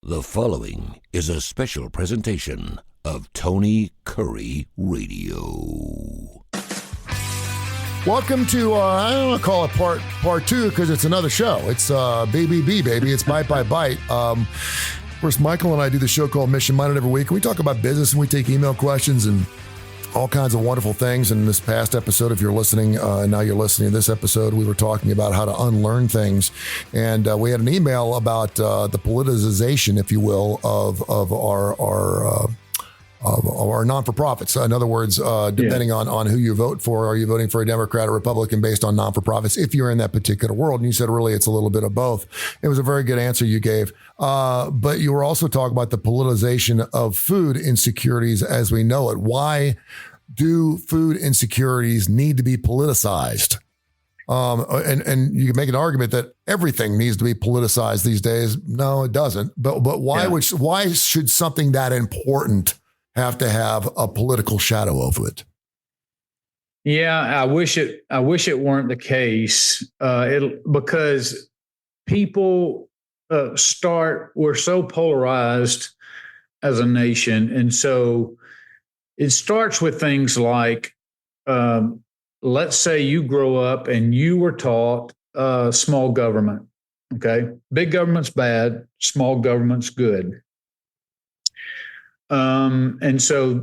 The following is a special presentation of Tony Kurre Radio. Welcome to, I don't want to call it part two because it's another show. It's BBB, baby. It's Bite by Bite. Of course, Michael and I do the show called Mission Minded every week. And we talk about business and we take email questions and all kinds of wonderful things. In this past episode, if you're listening, and now you're listening to this episode, we were talking about how to unlearn things. And we had an email about the politicization, if you will, of our non-for-profits. In other words, depending on who you vote for, are you voting for a Democrat or Republican based on non-for-profits if you're in that particular world? And you said, really, it's a little bit of both. It was a very good answer you gave. But you were also talking about the politicization of food insecurities as we know it. Why do food insecurities need to be politicized? And you can make an argument that everything needs to be politicized these days. No, it doesn't. But why why should something that important have to have a political shadow over it? Yeah, I wish it weren't the case. Because people we're so polarized as a nation, and so it starts with things like, let's say you grow up and you were taught small government. Okay, big government's bad, small government's good. And so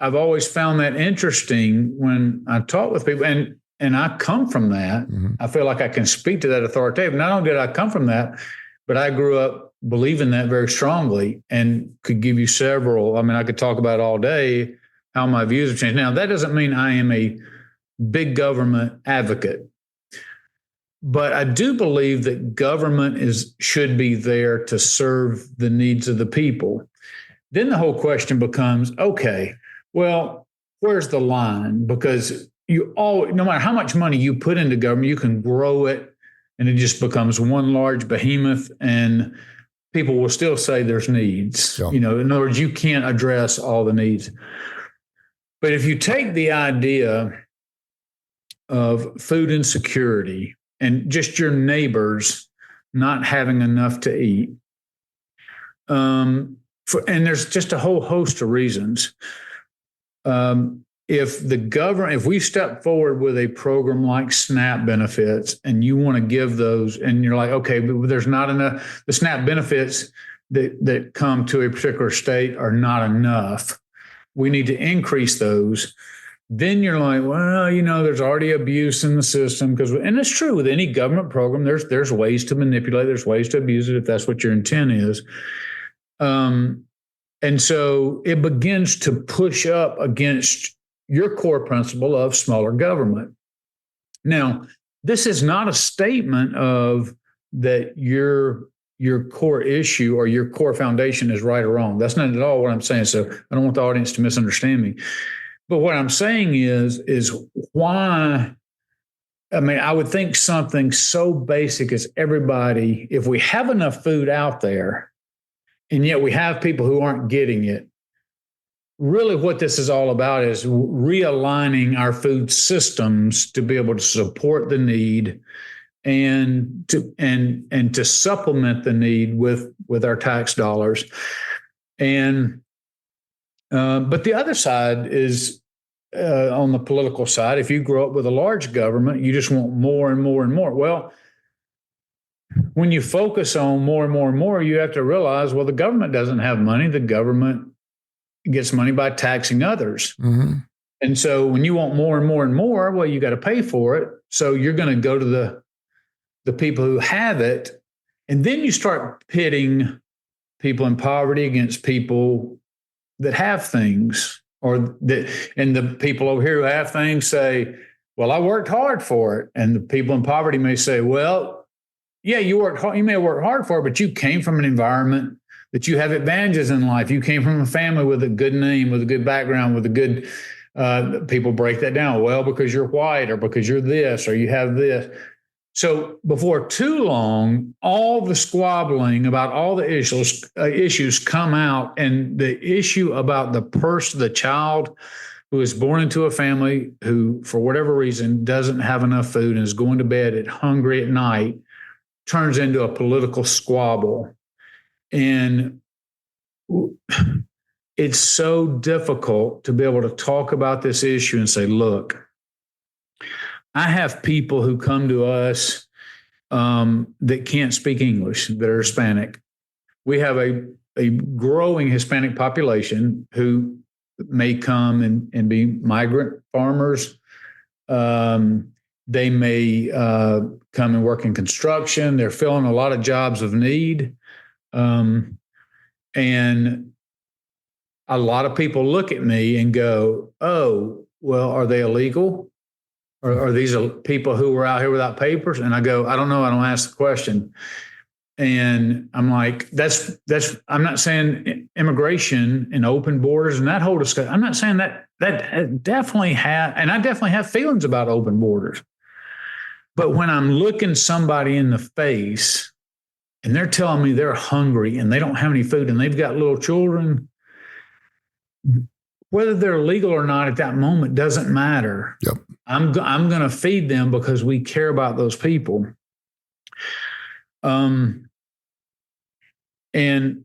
I've always found that interesting when I talk with people, and I come from that. Mm-hmm. I feel like I can speak to that authoritatively. Not only did I come from that, but I grew up believing that very strongly and could give you several. I mean, I could talk about all day how my views have changed. Now, that doesn't mean I am a big government advocate, but I do believe that government should be there to serve the needs of the people. Then the whole question becomes, okay, well, where's the line? Because no matter how much money you put into government, you can grow it and it just becomes one large behemoth and people will still say there's needs. Yeah. In other words, you can't address all the needs. But if you take the idea of food insecurity and just your neighbors not having enough to eat, and there's just a whole host of reasons. If we step forward with a program like SNAP benefits and you want to give those and you're like, okay, but there's not enough, the SNAP benefits that come to a particular state are not enough. We need to increase those. Then you're like, well, there's already abuse in the system and it's true with any government program, there's ways to manipulate, there's ways to abuse it if that's what your intent is. And so it begins to push up against your core principle of smaller government. Now, this is not a statement of that your core issue or your core foundation is right or wrong. That's not at all what I'm saying. So I don't want the audience to misunderstand me. But what I'm saying is why, I would think something so basic as everybody, if we have enough food out there, and yet we have people who aren't getting it. Really what this is all about is realigning our food systems to be able to support the need and to supplement the need with our tax dollars. And but the other side is on the political side, if you grow up with a large government, you just want more and more and more. Well, when you focus on more and more and more, you have to realize, well, the government doesn't have money. The government gets money by taxing others. Mm-hmm. And so when you want more and more and more, well, you got to pay for it. So you're going to go to the people who have it. And then you start pitting people in poverty against people that have things, and the people over here who have things say, well, I worked hard for it. And the people in poverty may say, well, yeah, you worked hard. You may have worked hard for it, but you came from an environment that you have advantages in life. You came from a family with a good name, with a good background, with a good, people break that down. Well, because you're white or because you're this or you have this. So before too long, all the squabbling about all the issues come out, and the issue about the child who is born into a family who, for whatever reason, doesn't have enough food and is going to bed hungry at night turns into a political squabble. And it's so difficult to be able to talk about this issue and say, look, I have people who come to us that can't speak English, that are Hispanic. We have a growing Hispanic population who may come and be migrant farmers. They may come and work in construction. They're filling a lot of jobs of need. And a lot of people look at me and go, oh, well, are they illegal? Or are these people who are out here without papers? And I go, I don't know. I don't ask the question. And I'm like, I'm not saying immigration and open borders and that whole discussion. I'm not saying that definitely and I definitely have feelings about open borders. But when I'm looking somebody in the face and they're telling me they're hungry and they don't have any food and they've got little children, whether they're legal or not at that moment doesn't matter. Yep. I'm going to feed them because we care about those people. And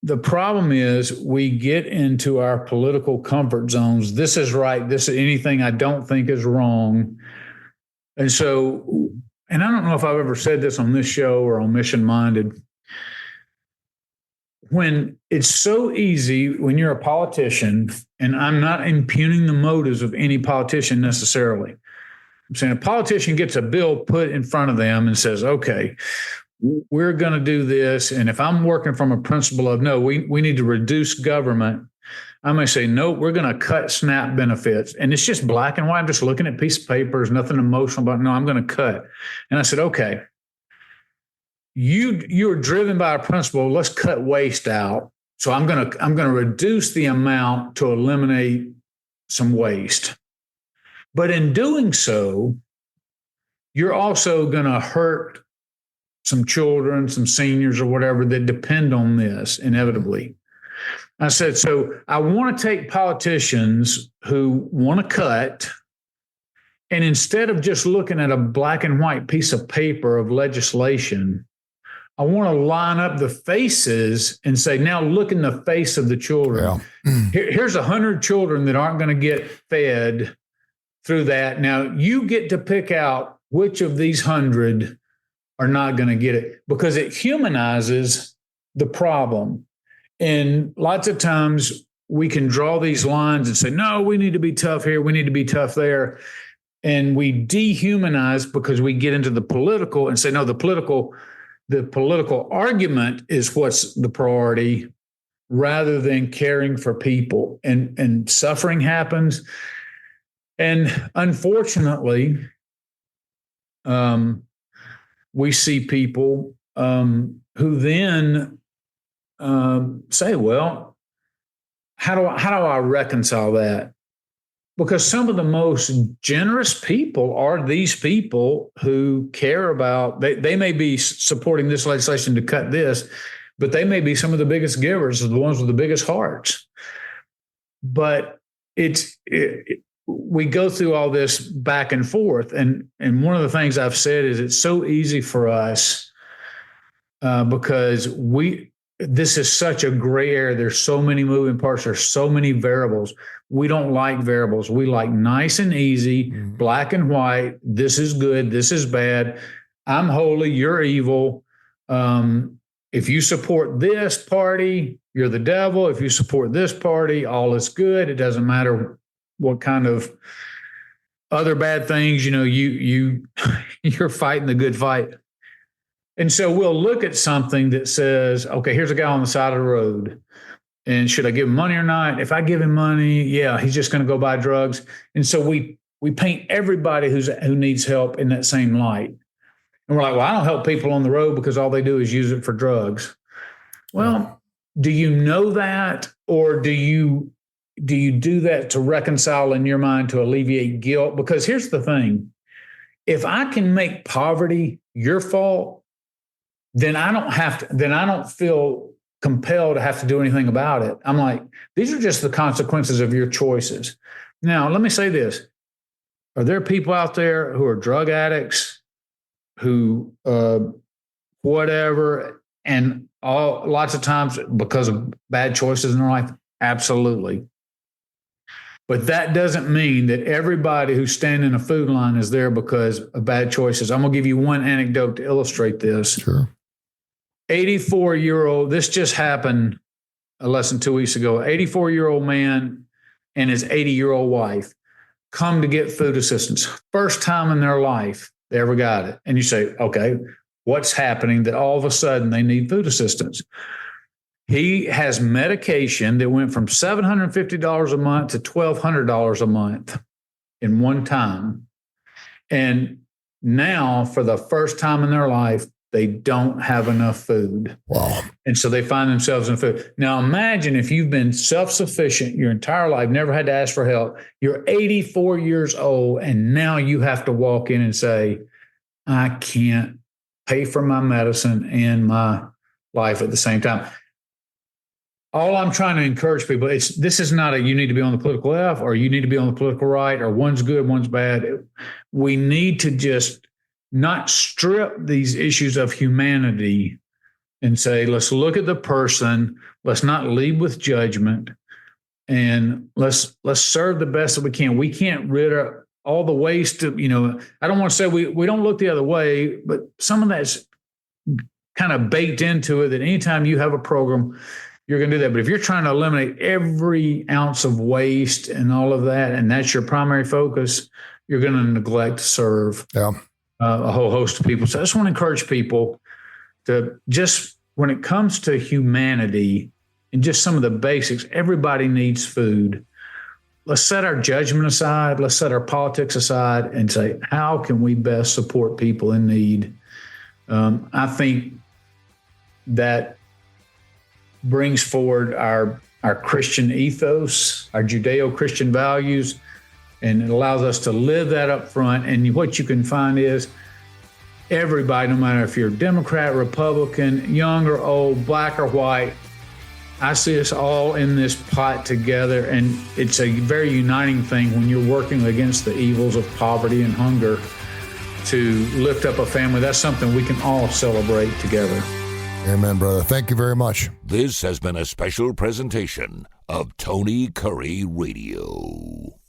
the problem is we get into our political comfort zones. This is right. This is anything I don't think is wrong. And so, and I don't know if I've ever said this on this show or on Mission Minded. When it's so easy when you're a politician, and I'm not impugning the motives of any politician necessarily. I'm saying a politician gets a bill put in front of them and says, okay, we're going to do this. And if I'm working from a principle of, no, we need to reduce government, I may say, no, we're going to cut SNAP benefits. And it's just black and white. I'm just looking at a piece of paper. There's nothing emotional about it. No, I'm going to cut. And I said, okay, you're driven by a principle. Let's cut waste out. So I'm going to reduce the amount to eliminate some waste. But in doing so, you're also going to hurt some children, some seniors or whatever that depend on this inevitably. I said, so I want to take politicians who want to cut, and instead of just looking at a black and white piece of paper of legislation, I want to line up the faces and say, now look in the face of the children. Yeah. Here's 100 children that aren't going to get fed through that. Now you get to pick out which of these 100 are not going to get it, because it humanizes the problem. And lots of times we can draw these lines and say, no, we need to be tough here. We need to be tough there. And we dehumanize because we get into the political and say, no, the political argument is what's the priority rather than caring for people. And suffering happens. And unfortunately, we see people who then say, well, how do I reconcile that? Because some of the most generous people are these people who care about, they may be supporting this legislation to cut this, but they may be some of the biggest givers, the ones with the biggest hearts. But we go through all this back and forth. And one of the things I've said is it's so easy for us because this is such a gray area. There's so many moving parts. There's so many variables. We don't like variables. We like nice and easy, black and white. This is good. This is bad. I'm holy. You're evil. If you support this party, you're the devil. If you support this party, all is good. It doesn't matter what kind of other bad things, you're fighting the good fight. And so we'll look at something that says, okay, here's a guy on the side of the road. And should I give him money or not? If I give him money, yeah, he's just going to go buy drugs. And so we paint everybody who needs help in that same light. And we're like, well, I don't help people on the road because all they do is use it for drugs. Well, do you know that? Or do you do that to reconcile in your mind to alleviate guilt? Because here's the thing. If I can make poverty your fault, then I don't feel compelled to have to do anything about it. I'm like, these are just the consequences of your choices. Now, let me say this. Are there people out there who are drug addicts, who whatever, and lots of times because of bad choices in their life? Absolutely. But that doesn't mean that everybody who's standing in a food line is there because of bad choices. I'm going to give you one anecdote to illustrate this. Sure. 84-year-old, this just happened less than 2 weeks ago. 84-year-old man and his 80-year-old wife come to get food assistance. First time in their life they ever got it. And you say, okay, what's happening that all of a sudden they need food assistance? He has medication that went from $750 a month to $1,200 a month in one time. And now, for the first time in their life, they don't have enough food. Wow. And so they find themselves in food. Now, imagine if you've been self-sufficient your entire life, never had to ask for help. You're 84 years old, and now you have to walk in and say, I can't pay for my medicine and my life at the same time. All I'm trying to encourage people, this is not you need to be on the political left or you need to be on the political right or one's good, one's bad. We need to just not strip these issues of humanity and say, let's look at the person, let's not lead with judgment, and let's serve the best that we can. We can't rid of all the waste of, I don't want to say we don't look the other way, but some of that's kind of baked into it that anytime you have a program, you're going to do that. But if you're trying to eliminate every ounce of waste and all of that, and that's your primary focus, you're going to neglect to serve a whole host of people. So I just want to encourage people to just, when it comes to humanity and just some of the basics, everybody needs food. Let's set our judgment aside. Let's set our politics aside and say, how can we best support people in need? I think that brings forward our Christian ethos, our Judeo-Christian values, and it allows us to live that up front. And what you can find is everybody, no matter if you're Democrat, Republican, young or old, black or white, I see us all in this pot together, and it's a very uniting thing when you're working against the evils of poverty and hunger to lift up a family. That's something we can all celebrate together. Amen, brother. Thank you very much. This has been a special presentation of Tony Kurre Radio.